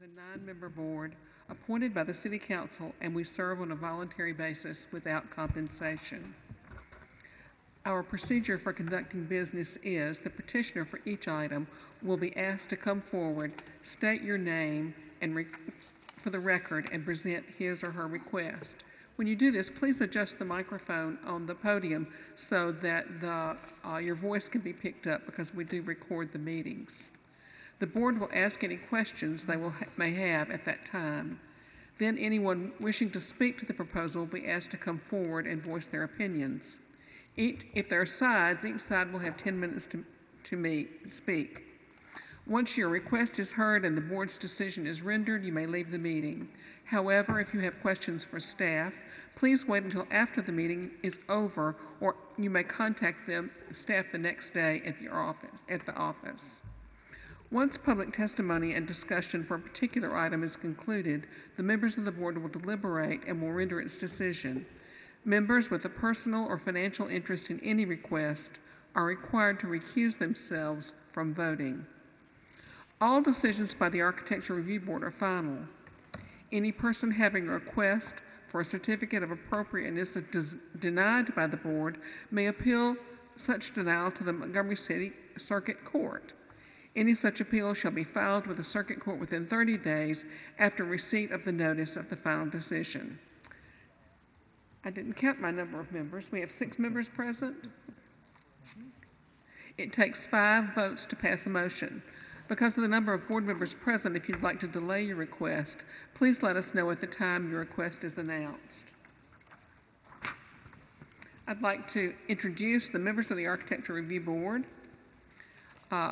a 9-member board appointed by the City Council, and we serve on a voluntary basis without compensation. Our procedure for conducting business is the petitioner for each item will be asked to come forward, state your name and for the record, and present his or her request. When you do this, please adjust the microphone on the podium so that your voice can be picked up, because we do record the meetings. The board will ask any questions they may have at that time. Then anyone wishing to speak to the proposal will be asked to come forward and voice their opinions. If there are sides, each side will have 10 minutes to speak. Once your request is heard and the board's decision is rendered, you may leave the meeting. However, if you have questions for staff, please wait until after the meeting is over, or you may contact staff the next day at the office. Once public testimony and discussion for a particular item is concluded, the members of the board will deliberate and will render its decision. Members with a personal or financial interest in any request are required to recuse themselves from voting. All decisions by the Architecture Review Board are final. Any person having a request for a certificate of appropriateness denied by the board may appeal such denial to the Montgomery City Circuit Court. Any such appeal shall be filed with the Circuit Court within 30 days after receipt of the notice of the final decision. I didn't count my number of members. We have 6 members present. It takes 5 votes to pass a motion. Because of the number of board members present, if you'd like to delay your request, please let us know at the time your request is announced. I'd like to introduce the members of the Architecture Review Board.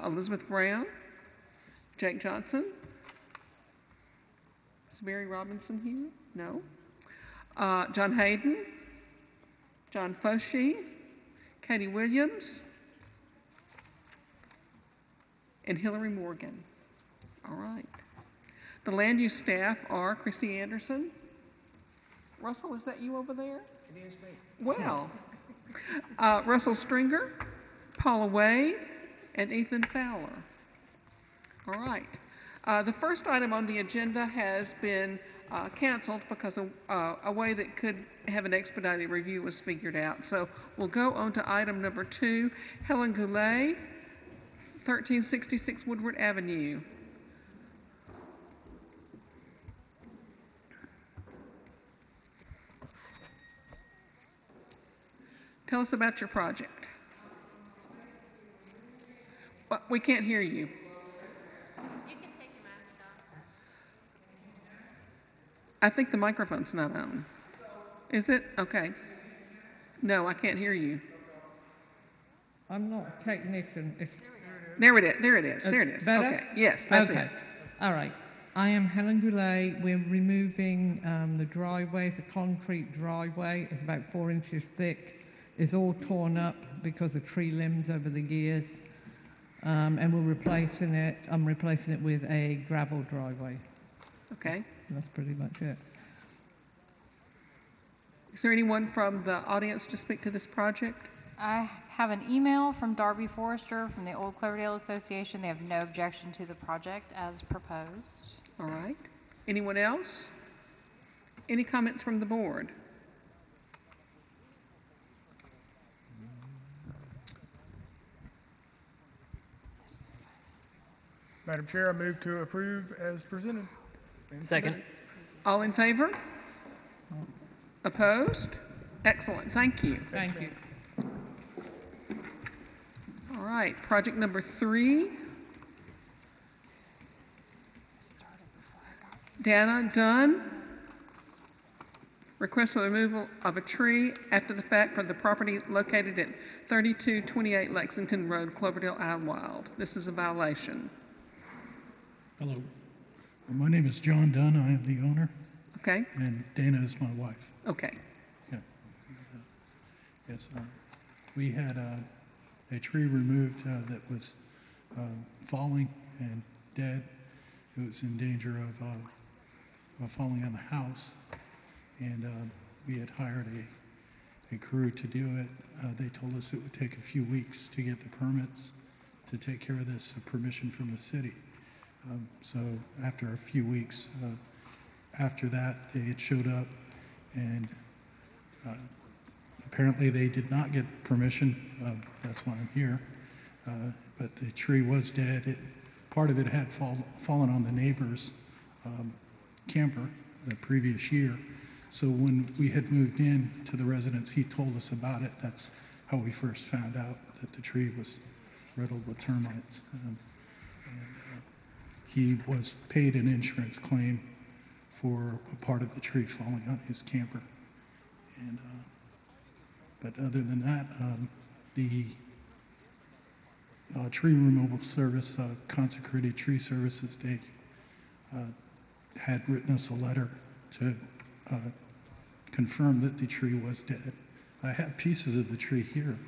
Elizabeth Brown, Jake Johnson. Is Mary Robinson here? No. John Hayden, John Foshee, Katie Williams, and Hillary Morgan. All right. The land use staff are Christy Anderson. Russell, is that you over there? It is me. Well, Russell Stringer, Paula Wade, and Ethan Fowler. All right. The first item on the agenda has been canceled because a way that could have an expedited review was figured out. So we'll go on to item number 2, Helen Goulet, 1366 Woodward Avenue. Tell us about your project. Well, we can't hear you. I think the microphone's not on. Is it? Okay. No, I can't hear you. I'm not a technician. There it is. There it is. There it is. Better? Okay. Yes, that's okay. it. All right. I am Helen Goulet. We're removing the driveway. It's a concrete driveway. It's about 4 inches thick. It's all torn up because of tree limbs over the years. And we're replacing it. I'm replacing it with a gravel driveway. Okay. That's pretty much it. Is there anyone from the audience to speak to this project? I have an email from Darby Forrester from the Old Cloverdale Association. They have no objection to the project as proposed. All right. Anyone else? Any comments from the board? Madam Chair, I move to approve as presented. Second. All in favor? Opposed? Excellent. Thank you. Thank you. All right. Project number 3. Dana Dunn. Request for the removal of a tree after the fact from the property located at 3228 Lexington Road, Cloverdale, Idlewild. This is a violation. Hello. My name is John Dunn. I am the owner. Okay. And Dana is my wife. Okay. Yeah. Yes. We had a tree removed that was falling and dead. It was in danger of falling on the house. And we had hired a crew to do it. They told us it would take a few weeks to get the permits to take care of this, permission from the city. So after a few weeks after that, it showed up, and apparently they did not get permission. That's why I'm here. But the tree was dead. Part of it had fallen on the neighbor's camper the previous year. So when we had moved in to the residence, he told us about it. That's how we first found out that the tree was riddled with termites. He was paid an insurance claim for a part of the tree falling on his camper. And but other than that, the tree removal service, Consecrated Tree Services, they had written us a letter to confirm that the tree was dead. I have pieces of the tree here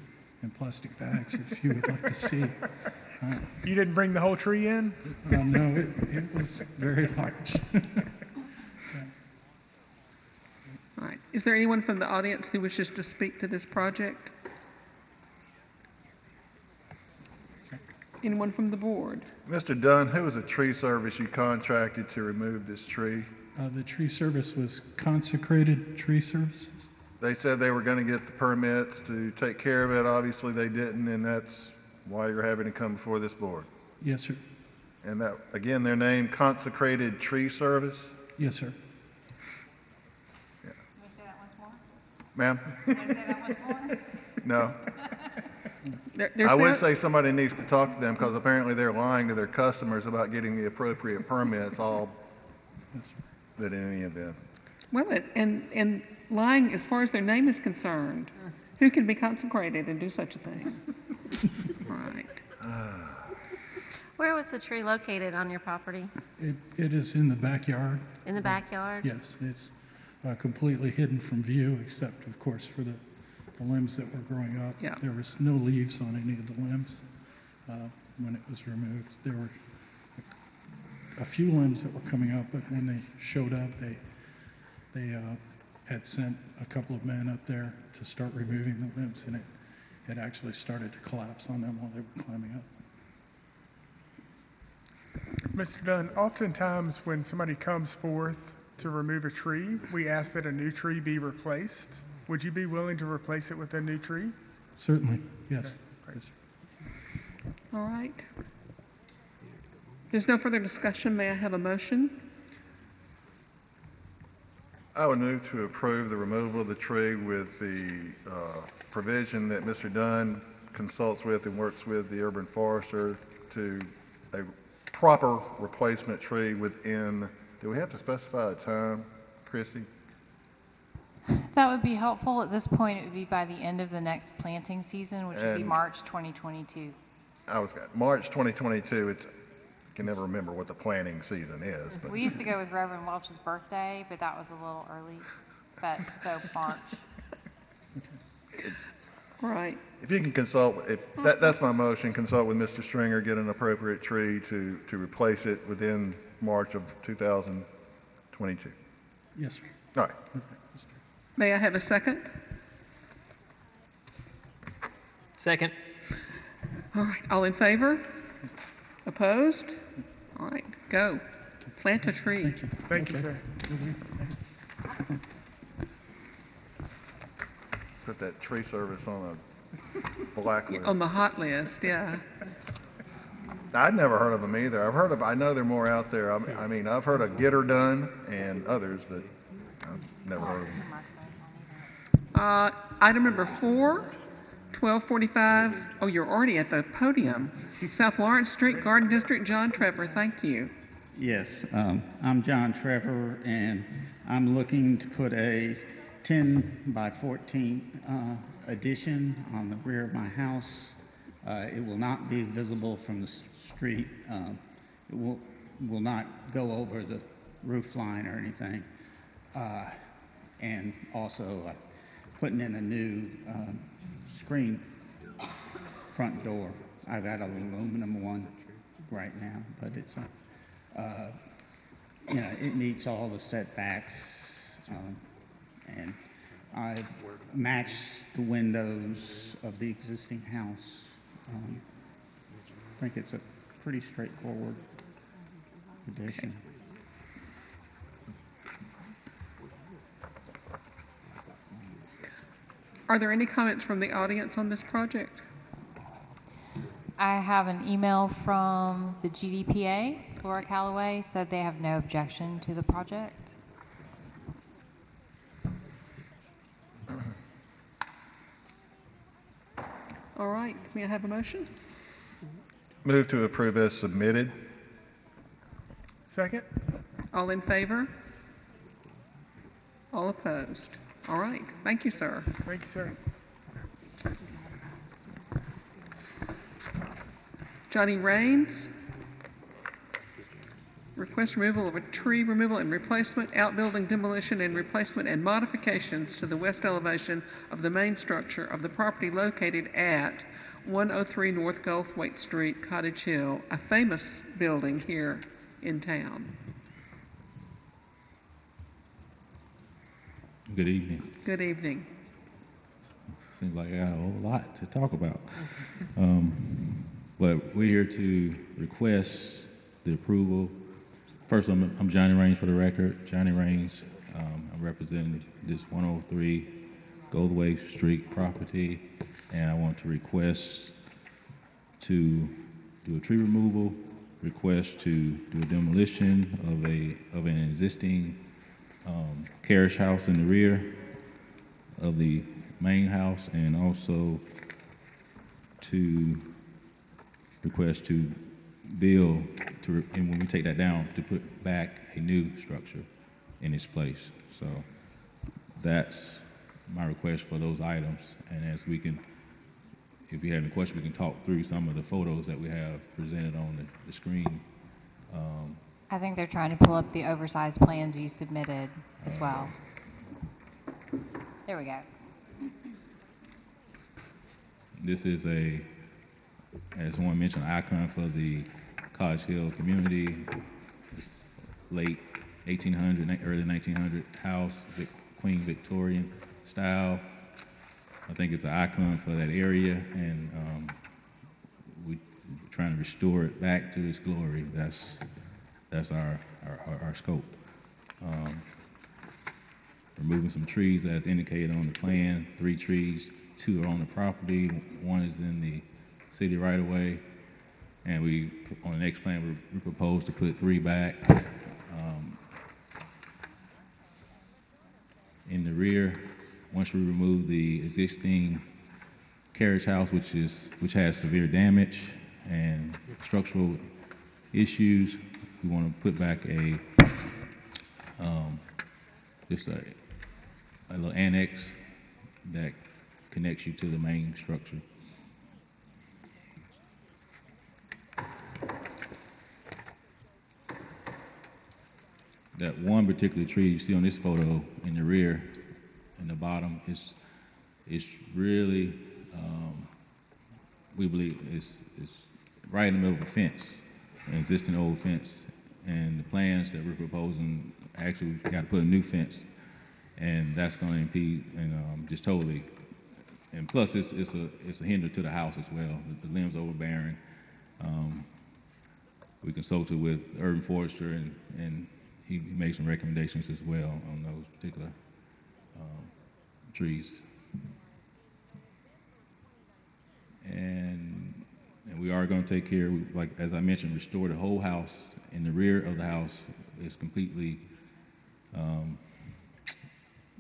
in plastic bags if you would like to see. You didn't bring the whole tree in? No, it was very large. All right. Is there anyone from the audience who wishes to speak to this project? Anyone from the board? Mr. Dunn, who was the tree service you contracted to remove this tree? The tree service was Consecrated Tree Services. They said they were going to get the permits to take care of it. Obviously, they didn't, and that's why you're having to come before this board. Yes, sir. And that, again, their name, Consecrated Tree Service? Yes, sir. Yeah. Can we say that once more? Ma'am? Can we say that once more? No. There's I would say somebody needs to talk to them because apparently they're lying to their customers about getting the appropriate permits, all that in any event. Well, and lying as far as their name is concerned, who can be consecrated and do such a thing? All right. Where was the tree located on your property? It is in the backyard. In the backyard? Yes, it's completely hidden from view, except, of course, for the limbs that were growing up. Yeah. There was no leaves on any of the limbs when it was removed. There were a few limbs that were coming up, but when they showed up, they had sent a couple of men up there to start removing the limbs, and it actually started to collapse on them while they were climbing up. Mr. Dunn, oftentimes when somebody comes forth to remove a tree, we ask that a new tree be replaced. Would you be willing to replace it with a new tree? Certainly, yes. Great. Yes, sir. All right. There's no further discussion. May I have a motion? I would move to approve the removal of the tree with the provision that Mr. Dunn consults with and works with the urban forester to a proper replacement tree within, do we have to specify a time, Chrissy? That would be helpful. At this point, it would be by the end of the next planting season, which would be And- March 2022. March 2022, I can never remember what the planting season is, but We used to go with Reverend Welch's birthday, but that was a little early. But so March. All right. if you can consult, that's my motion, consult with Mr. Stringer, get an appropriate tree to replace it within March of 2022. Yes, sir. All right. Okay, Mr. May I have a second? Second. All right. All in favor? Opposed? All right. Go. Plant a tree. Thank you, sir. Put that tree service on a blacklist. On the hot list, yeah. I'd never heard of them either. I know there are more out there. I mean, I've heard of Get Her Done and others that I've never heard of them. Item number 4, 1245. Oh, you're already at the podium. South Lawrence Street Garden District, John Trevor, thank you. Yes, I'm John Trevor, and I'm looking to put a 10 by 14 addition on the rear of my house. It will not be visible from the street. It will not go over the roof line or anything. And also putting in a new screen front door. I've got an aluminum one right now, but it's it meets all the setbacks, and I've matched the windows of the existing house. I think it's a pretty straightforward addition. Are there any comments from the audience on this project? I have an email from the GDPA. Laura Calloway said they have no objection to the project. All right, may I have a motion? Move to approve as submitted. Second? All in favor? All opposed? All right, thank you, sir. Thank you, sir. Johnny Raines. Request removal of a tree removal and replacement, outbuilding demolition and replacement and modifications to the west elevation of the main structure of the property located at 103 North Gulfweight Street, Cottage Hill, a famous building here in town. Good evening. Good evening. Seems like I got a whole lot to talk about. But we're here to request the approval. First, I'm Johnny Raines for the record. Johnny Raines. I'm representing this 103 Goldway Street property, and I want to request to do a tree removal, request to do a demolition of an existing carriage house in the rear of the main house, and also to request to build, and when we take that down, to put back a new structure in its place. So that's my request for those items. And as we can, if you have any questions, we can talk through some of the photos that we have presented on the screen. I think they're trying to pull up the oversized plans you submitted as well. There we go. This is as someone mentioned, an icon for the Cottage Hill community. It's late 1800, early 1900 house, Queen Victorian style. I think it's an icon for that area, and we're trying to restore it back to its glory. That's our scope. Removing some trees as indicated on the plan, 3 trees, 2 are on the property, 1 is in the city right away, and on the next plan, we propose to put 3 back. In the rear, once we remove the existing carriage house, which has severe damage and structural issues, we want to put back just a little annex that connects you to the main structure. That one particular tree you see on this photo in the rear, in the bottom, is really, we believe, it's right in the middle of a fence, an existing old fence. And the plans that we're proposing, actually, we've got to put a new fence, and that's going to impede and just totally. And plus, it's a hinder to the house as well. The limbs overbearing. We consulted with urban forester, and he made some recommendations as well on those particular trees. And we are going to take care, like as I mentioned, restore the whole house. In the rear of the house is completely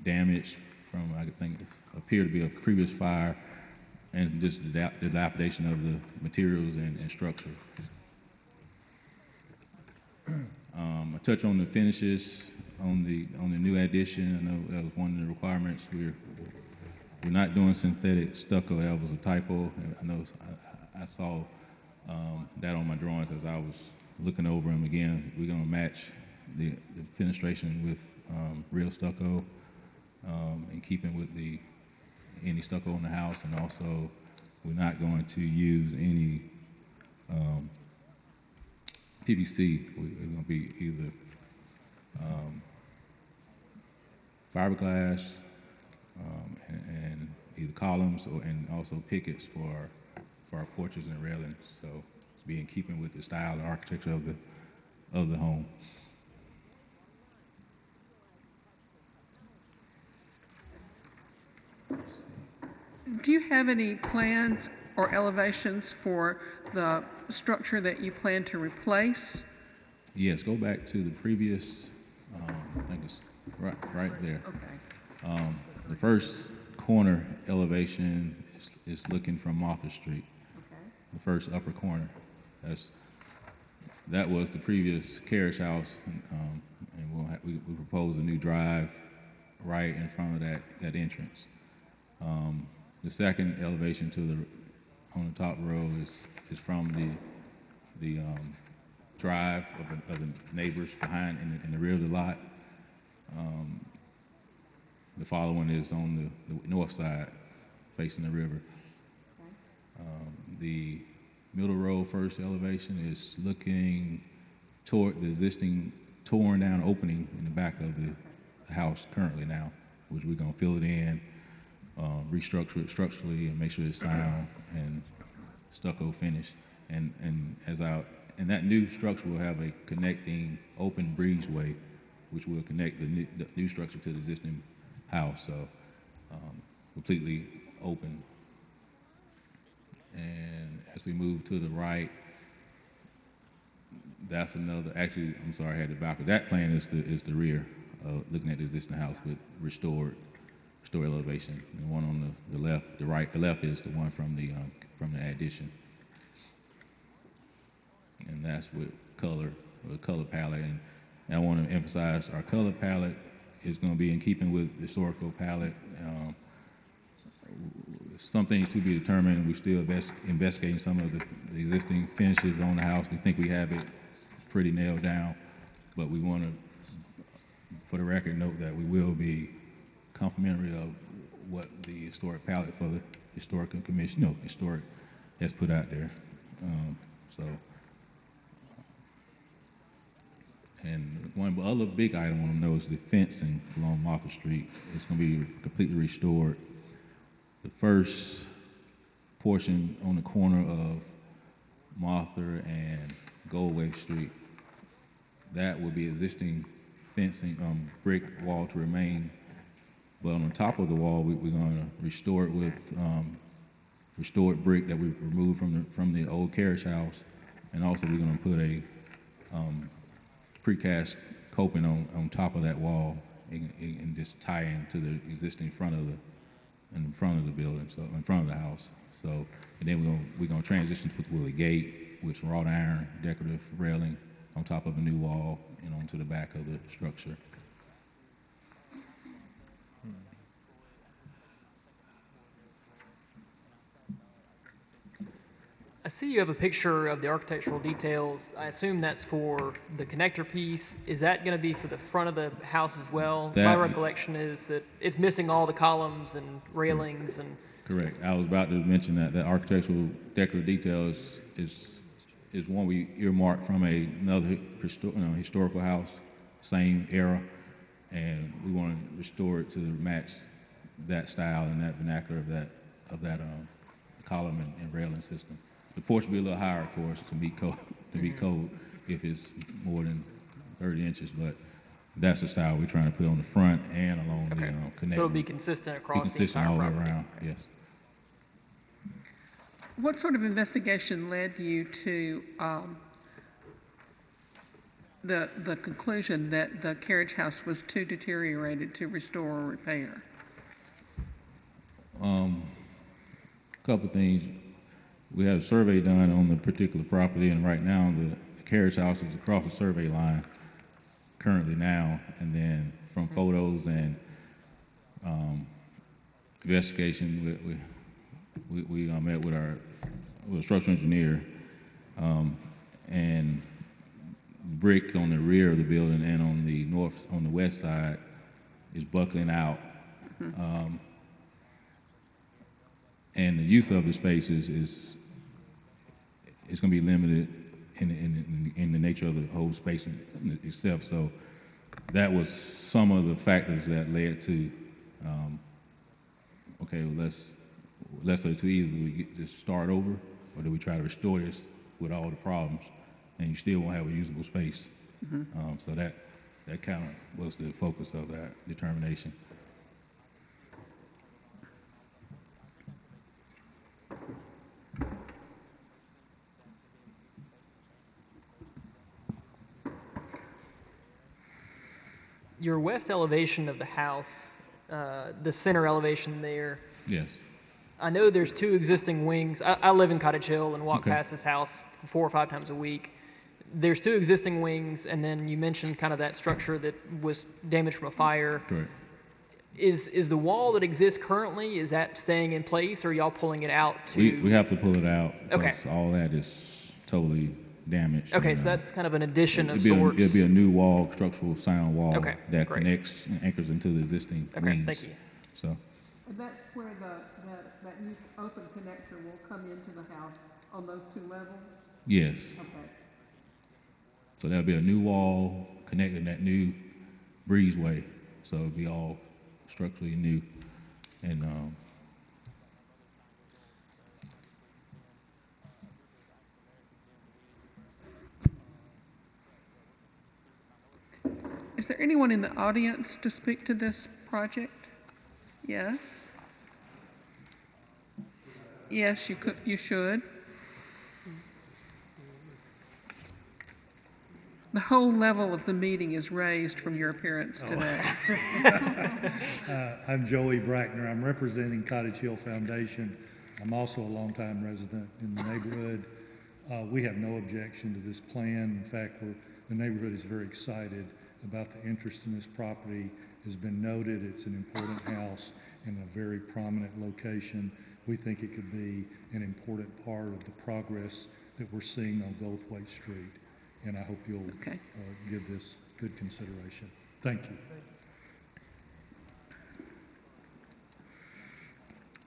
damaged from, I think, it appeared to be a previous fire, and just the dilapidation of the materials and structure. I touch on the finishes on the new addition. I know that was one of the requirements. We're not doing synthetic stucco. That was a typo. I know I saw that on my drawings as I was looking over them again. We're going to match the fenestration with real stucco, in keeping with any stucco in the house, and also we're not going to use any PVC. It's going to be either fiberglass and either columns and also pickets for our porches and railings. So it's be in keeping with the style and architecture of the home. Do you have any plans or elevations for the structure that you plan to replace? Yes, go back to the previous, I think it's right there. Okay. The first corner elevation is looking from Martha Street. Okay. The first upper corner. That was the previous carriage house, and we propose a new drive right in front of that entrance. The second elevation on the top row is from the drive of the neighbors behind in the rear of the lot. The following is on the north side, facing the river. The middle row first elevation is looking toward the existing torn down opening in the back of the house currently now, which we're gonna fill it in, restructure it structurally and make sure it's sound and stucco finish. And that new structure will have a connecting open breezeway, which will connect the new structure to the existing house. So completely open. And as we move to the right, that's another. Actually, I'm sorry, I had it backwards. That plan is the rear, looking at the existing house with restored elevation. And the one on the left, the left is the one from the addition. And that's with color palette. And I want to emphasize our color palette is going to be in keeping with the historical palette. Some things to be determined. We're still investigating some of the existing finishes on the house. We think we have it pretty nailed down, but we want to, for the record, note that we will be complimentary of what the historic palette for the historical commission, historic, has put out there. And one other big item I want to know is the fencing along Martha Street. It's going to be completely restored. The first portion on the corner of Martha and Goldway Street, that will be existing fencing, brick wall to remain. But on the top of the wall, we're going to restore it with restored brick that we removed from the old carriage house, and also we're going to put a precast coping on top of that wall and just tie into the existing in front of the building, so in front of the house. So, and then we're gonna transition with a gate with wrought iron decorative railing on top of a new wall and onto the back of the structure. I see you have a picture of the architectural details. I assume that's for the connector piece. Is that going to be for the front of the house as well? My recollection is that it's missing all the columns and railings and. Correct. I was about to mention that architectural decorative details is one we earmarked from another historical house, same era, and we want to restore it to match that style and that vernacular of that column and railing system. The porch will be a little higher, of course, to meet code if it's more than 30 inches, but that's the style we're trying to put on the front and along the connecting. So it'll be consistent across the entire all the way property. Around, yes. What sort of investigation led you to the conclusion that the carriage house was too deteriorated to restore or repair? A couple of things. We had a survey done on the particular property, and right now the carriage house is across the survey line currently now, and then from photos and investigation, we met with a structural engineer, and brick on the rear of the building and on the west side is buckling out. And the use of the space is going to be limited in the nature of the whole space itself. So that was some of the factors that led to, let's say to either we just start over, or do we try to restore this with all the problems, and you still won't have a usable space So that kind of was the focus of that determination. Your west elevation of the house, the center elevation there, Yes. I know there's two existing wings. I live in Cottage Hill and walk Okay. past this house 4 or 5 times a week. There's two existing wings, and then you mentioned kind of that structure that was damaged from a fire. Correct. Is the wall that exists currently, is that staying in place, or are y'all pulling it out to? We have to pull it out. Okay. Because all that is totally damaged. Okay, and, so that's kind of an addition of it'll sorts. be a new wall, structural sound wall Okay, that great. connects and anchors into the existing Okay, wings. thank you. So, And that's where that new open connector will come into the house on those 2 levels? yes. Okay. So there'll be a new wall connecting that new breezeway. So it'll be all structurally new. And Is there anyone in the audience to speak to this project? Yes? Yes, you should. The whole level of the meeting is raised from your appearance today. I'm Joey Brackner. I'm representing Cottage Hill Foundation. I'm also a longtime resident in the neighborhood. We have no objection to this plan. In fact, the neighborhood is very excited about the interest in this property. Has been noted. It's an important house in a very prominent location. We think it could be an important part of the progress that we're seeing on Goldthwaite Street. And I hope you'll give this good consideration. Thank you.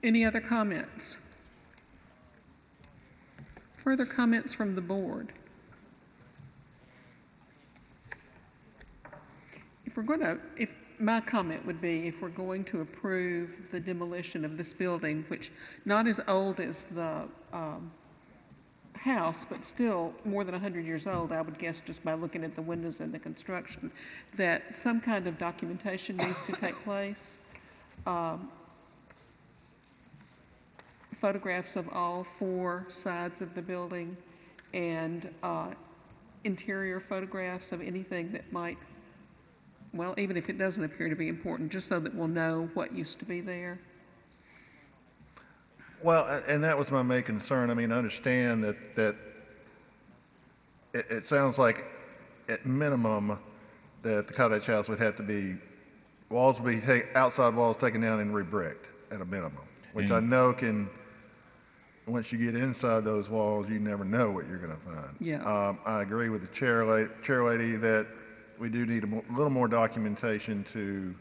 Any other comments? Further comments from the board? If my comment would be, if we're going to approve the demolition of this building, which not as old as the house, but still more than 100 years old, I would guess just by looking at the windows and the construction, that some kind of documentation needs to take place. Photographs of all 4 sides of the building and interior photographs of anything that might, well, even if it doesn't appear to be important, just so that we'll know what used to be there. Well, and that was my main concern. I mean, I understand that it sounds like at minimum that the cottage house would have to be, walls would be, outside walls taken down and re-bricked at a minimum, which I know can, once you get inside those walls, you never know what you're going to find. Yeah. I agree with the chair lady that we do need a little more documentation to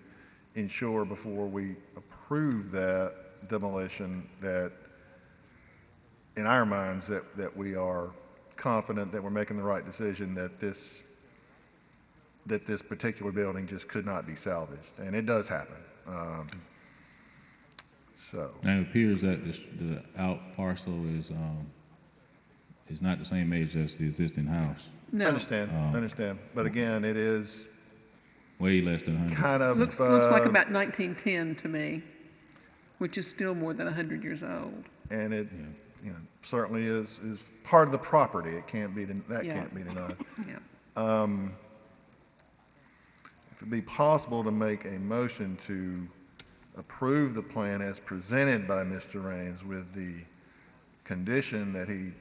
ensure before we approve that demolition that in our minds that we are confident that we're making the right decision, that this particular building just could not be salvaged, and it does happen. So now it appears that the out parcel is not the same age as the existing house. No. I understand. But again, it is Way less than 100. kind of Looks like about 1910 to me, which is still more than 100 years old. and it certainly is part of the property. It can't be Yeah. can't be denied. Yeah. If it'd be possible to make a motion to approve the plan as presented by Mr. Raines with the condition that he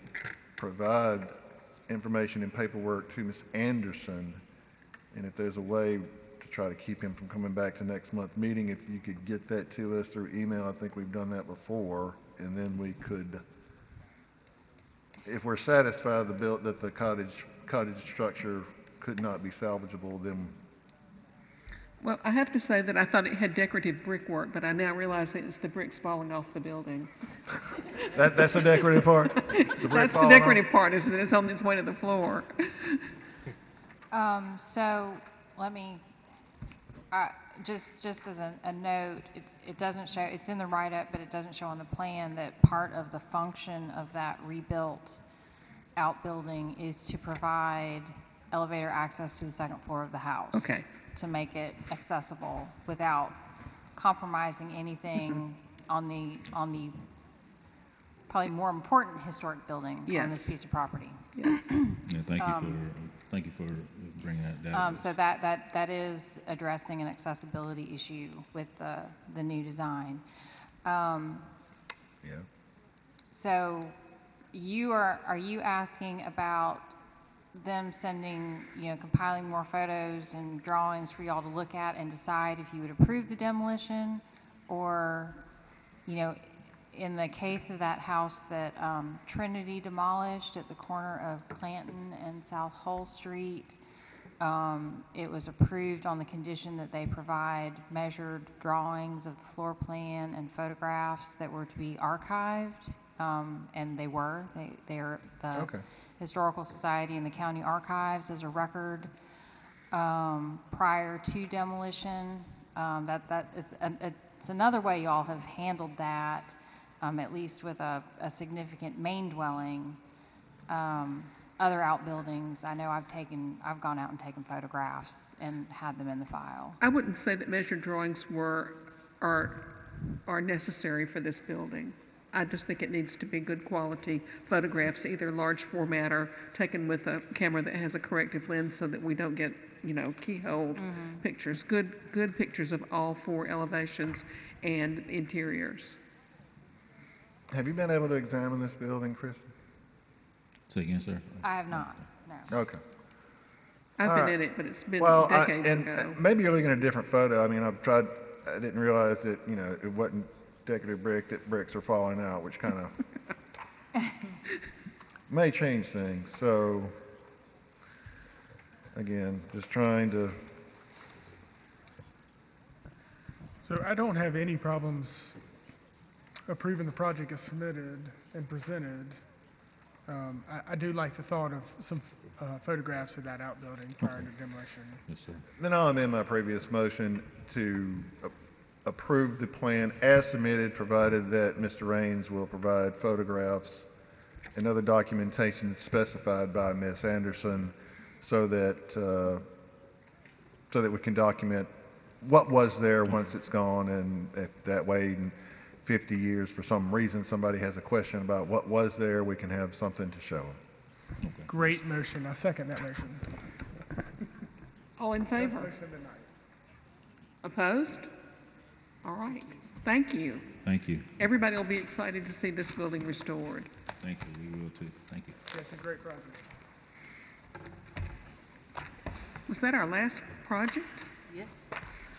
provide information and paperwork to Ms. Anderson, and if there's a way to try to keep him from coming back to next month's meeting, if you could get that to us through email. I think we've done that before, and then we could, if we're satisfied that the cottage structure could not be salvageable, then Well, I have to say that I thought it had decorative brickwork, but I now realize that it's the bricks falling off the building. that's the decorative part? The brick That's the falling decorative off? part, is that it's on its way to the floor. So let me, just as a note, it doesn't show, it's in the write-up, but it doesn't show on the plan that part of the function of that rebuilt outbuilding is to provide elevator access to the second floor of the house. Okay. To make it accessible without compromising anything on the probably more important historic building on this Yes. piece of property. Yes. Yeah, thank you for bringing that down. So that is addressing an accessibility issue with the new design. Yeah. So are you asking about them sending, compiling more photos and drawings for y'all to look at and decide if you would approve the demolition? Or, in the case of that house that Trinity demolished at the corner of Clanton and South Hull Street, it was approved on the condition that they provide measured drawings of the floor plan and photographs that were to be archived, and they were. They are the Okay. Historical Society and the county archives as a record prior to demolition. It's another way y'all have handled that, at least with a significant main dwelling. Other outbuildings, I know I've gone out and taken photographs and had them in the file. I wouldn't say that measured drawings are necessary for this building. I just think it needs to be good quality photographs, either large format or taken with a camera that has a corrective lens so that we don't get, keyhole pictures. Good pictures of all 4 elevations and interiors. Have you been able to examine this building, Kristen? Say again, sir? I have not, no. Okay. I've been in it, but it's been Well, decades and ago. maybe you're looking at a different photo. I mean, I didn't realize that, it wasn't decorative brick, that bricks are falling out, which kind of may change things. So, again, just trying to. So I don't have any problems approving the project as submitted and presented. I do like the thought of some photographs of that outbuilding prior to demolition. Yes, sir. Then I'll amend my previous motion to approve the plan as submitted, provided that Mr. Raines will provide photographs and other documentation specified by Ms. Anderson so that we can document what was there once it's gone, and if that way in 50 years for some reason somebody has a question about what was there, we can have something to show them. Great motion. I second that motion. All in favor? Motion of the night. Opposed? All right. Thank you. Thank you. Everybody will be excited to see this building restored. Thank you. We will too. Thank you. Yeah, it's a great project. Was that our last project? Yes.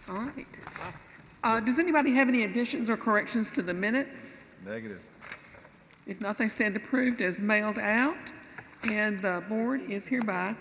All right. Does anybody have any additions or corrections to the minutes? Negative. If not, they stand approved as mailed out, and the board is hereby